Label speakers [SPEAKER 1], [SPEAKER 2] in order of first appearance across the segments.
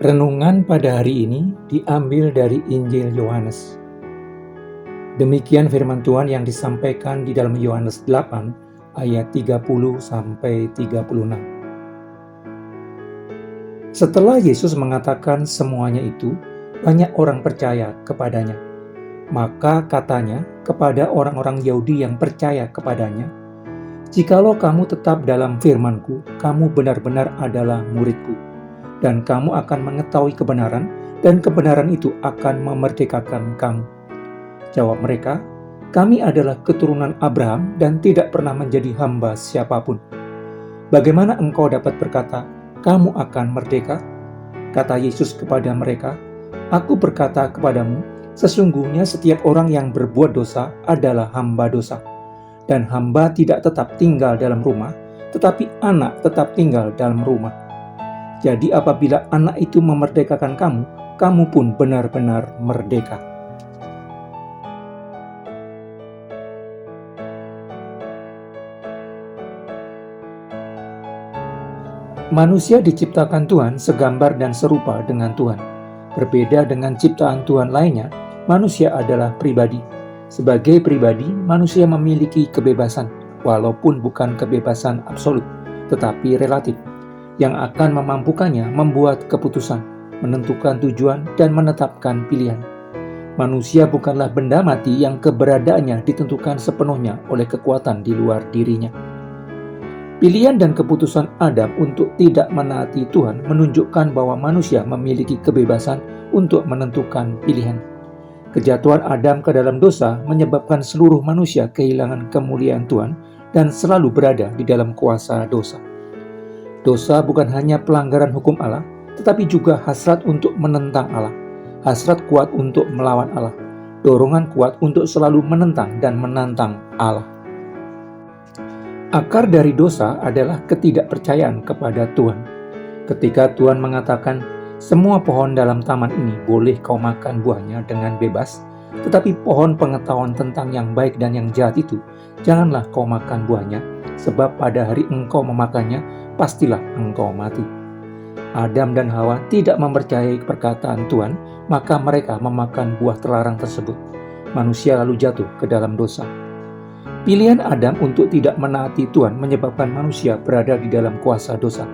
[SPEAKER 1] Renungan pada hari ini diambil dari Injil Yohanes. Demikian firman Tuhan yang disampaikan di dalam Yohanes 8 ayat 30 sampai 36. Setelah Yesus mengatakan semuanya itu, banyak orang percaya kepadanya. Maka katanya kepada orang-orang Yahudi yang percaya kepadanya, "Jikalau kamu tetap dalam firman-Ku, kamu benar-benar adalah murid-Ku. Dan kamu akan mengetahui kebenaran, dan kebenaran itu akan memerdekakan kamu." Jawab mereka, "Kami adalah keturunan Abraham dan tidak pernah menjadi hamba siapapun. Bagaimana engkau dapat berkata, kamu akan merdeka?" Kata Yesus kepada mereka, "Aku berkata kepadamu, sesungguhnya setiap orang yang berbuat dosa adalah hamba dosa. Dan hamba tidak tetap tinggal dalam rumah, tetapi anak tetap tinggal dalam rumah. Jadi apabila anak itu memerdekakan kamu, kamu pun benar-benar merdeka." Manusia diciptakan Tuhan segambar dan serupa dengan Tuhan. Berbeda dengan ciptaan Tuhan lainnya, manusia adalah pribadi. Sebagai pribadi, manusia memiliki kebebasan, walaupun bukan kebebasan absolut, tetapi relatif, yang akan memampukannya membuat keputusan, menentukan tujuan, dan menetapkan pilihan. Manusia bukanlah benda mati yang keberadaannya ditentukan sepenuhnya oleh kekuatan di luar dirinya. Pilihan dan keputusan Adam untuk tidak menaati Tuhan menunjukkan bahwa manusia memiliki kebebasan untuk menentukan pilihan. Kejatuhan Adam ke dalam dosa menyebabkan seluruh manusia kehilangan kemuliaan Tuhan dan selalu berada di dalam kuasa dosa. Dosa bukan hanya pelanggaran hukum Allah, tetapi juga hasrat untuk menentang Allah, hasrat kuat untuk melawan Allah, dorongan kuat untuk selalu menentang dan menantang Allah. Akar dari dosa adalah ketidakpercayaan kepada Tuhan. Ketika Tuhan mengatakan, "Semua pohon dalam taman ini boleh kau makan buahnya dengan bebas, tetapi pohon pengetahuan tentang yang baik dan yang jahat itu, janganlah kau makan buahnya, sebab pada hari engkau memakannya, pastilah engkau mati." Adam dan Hawa tidak mempercayai perkataan Tuhan, maka mereka memakan buah terlarang tersebut. Manusia lalu jatuh ke dalam dosa. Pilihan Adam untuk tidak menaati Tuhan menyebabkan manusia berada di dalam kuasa dosa,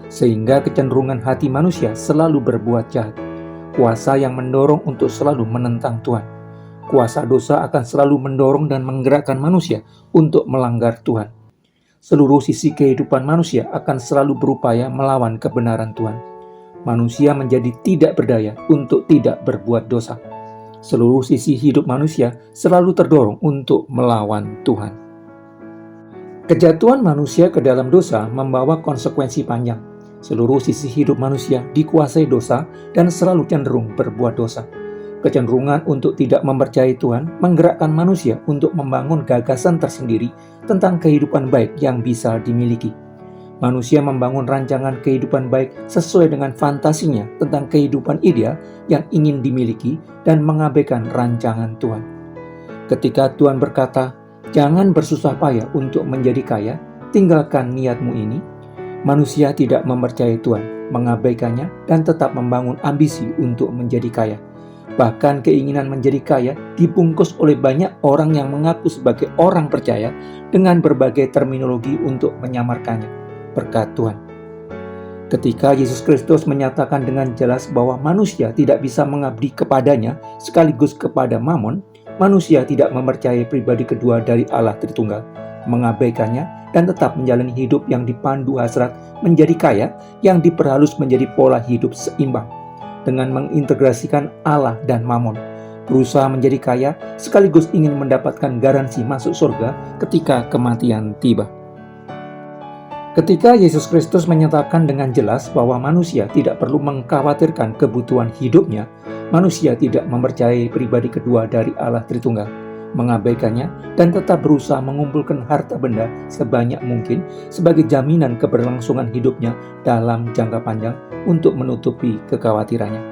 [SPEAKER 1] sehingga kecenderungan hati manusia selalu berbuat jahat. Kuasa yang mendorong untuk selalu menentang Tuhan. Kuasa dosa akan selalu mendorong dan menggerakkan manusia untuk melanggar Tuhan. Seluruh sisi kehidupan manusia akan selalu berupaya melawan kebenaran Tuhan. Manusia menjadi tidak berdaya untuk tidak berbuat dosa. Seluruh sisi hidup manusia selalu terdorong untuk melawan Tuhan. Kejatuhan manusia ke dalam dosa membawa konsekuensi panjang. Seluruh sisi hidup manusia dikuasai dosa dan selalu cenderung berbuat dosa. Kecenderungan untuk tidak mempercayai Tuhan menggerakkan manusia untuk membangun gagasan tersendiri tentang kehidupan baik yang bisa dimiliki. Manusia membangun rancangan kehidupan baik sesuai dengan fantasinya tentang kehidupan ideal yang ingin dimiliki dan mengabaikan rancangan Tuhan. Ketika Tuhan berkata, "Jangan bersusah payah untuk menjadi kaya, tinggalkan niatmu ini," manusia tidak mempercayai Tuhan, mengabaikannya, dan tetap membangun ambisi untuk menjadi kaya. Bahkan keinginan menjadi kaya dibungkus oleh banyak orang yang mengaku sebagai orang percaya dengan berbagai terminologi untuk menyamarkannya. Berkat Tuhan. Ketika Yesus Kristus menyatakan dengan jelas bahwa manusia tidak bisa mengabdi kepadanya sekaligus kepada Mamon, manusia tidak mempercayai pribadi kedua dari Allah Tritunggal, mengabaikannya, dan tetap menjalani hidup yang dipandu hasrat menjadi kaya yang diperhalus menjadi pola hidup seimbang dengan mengintegrasikan Allah dan Mamon, berusaha menjadi kaya sekaligus ingin mendapatkan garansi masuk surga ketika kematian tiba. Ketika Yesus Kristus menyatakan dengan jelas bahwa manusia tidak perlu mengkhawatirkan kebutuhan hidupnya, manusia tidak mempercayai pribadi kedua dari Allah Tritunggal, mengabaikannya, dan tetap berusaha mengumpulkan harta benda sebanyak mungkin sebagai jaminan keberlangsungan hidupnya dalam jangka panjang untuk menutupi kekhawatirannya.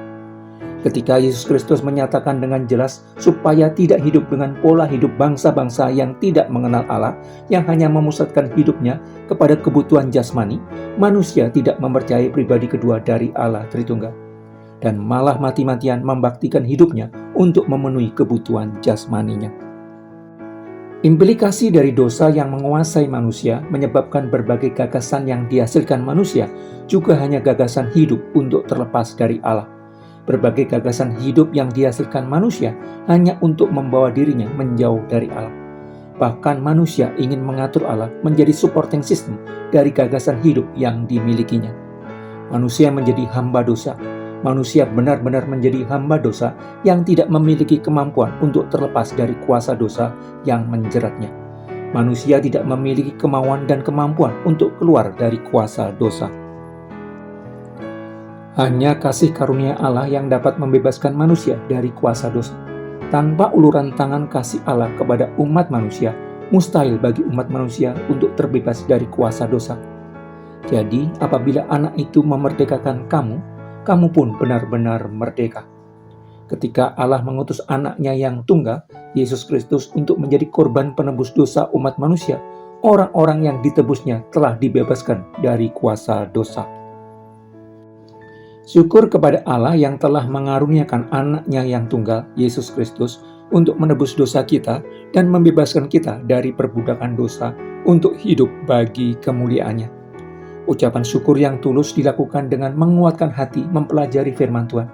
[SPEAKER 1] Ketika Yesus Kristus menyatakan dengan jelas supaya tidak hidup dengan pola hidup bangsa-bangsa yang tidak mengenal Allah, yang hanya memusatkan hidupnya kepada kebutuhan jasmani, manusia tidak mempercayai pribadi kedua dari Allah Tritunggal, dan malah mati-matian membaktikan hidupnya untuk memenuhi kebutuhan jasmaninya. Implikasi dari dosa yang menguasai manusia menyebabkan berbagai gagasan yang dihasilkan manusia juga hanya gagasan hidup untuk terlepas dari Allah. Berbagai gagasan hidup yang dihasilkan manusia hanya untuk membawa dirinya menjauh dari Allah. Bahkan manusia ingin mengatur Allah menjadi supporting system dari gagasan hidup yang dimilikinya. Manusia menjadi hamba dosa. Manusia benar-benar menjadi hamba dosa yang tidak memiliki kemampuan untuk terlepas dari kuasa dosa yang menjeratnya. Manusia tidak memiliki kemauan dan kemampuan untuk keluar dari kuasa dosa. Hanya kasih karunia Allah yang dapat membebaskan manusia dari kuasa dosa. Tanpa uluran tangan kasih Allah kepada umat manusia, mustahil bagi umat manusia untuk terbebas dari kuasa dosa. Jadi, apabila anak itu memerdekakan kamu, kamu pun benar-benar merdeka. Ketika Allah mengutus anaknya yang tunggal, Yesus Kristus, untuk menjadi korban penebus dosa umat manusia, orang-orang yang ditebusnya telah dibebaskan dari kuasa dosa. Syukur kepada Allah yang telah mengaruniakan anaknya yang tunggal, Yesus Kristus, untuk menebus dosa kita dan membebaskan kita dari perbudakan dosa untuk hidup bagi kemuliaan-Nya. Ucapan syukur yang tulus dilakukan dengan menguatkan hati mempelajari firman Tuhan.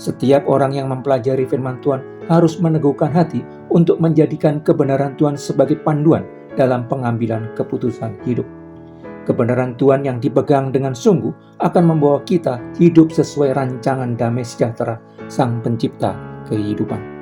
[SPEAKER 1] Setiap orang yang mempelajari firman Tuhan harus meneguhkan hati untuk menjadikan kebenaran Tuhan sebagai panduan dalam pengambilan keputusan hidup. Kebenaran Tuhan yang dipegang dengan sungguh akan membawa kita hidup sesuai rancangan damai sejahtera Sang Pencipta kehidupan.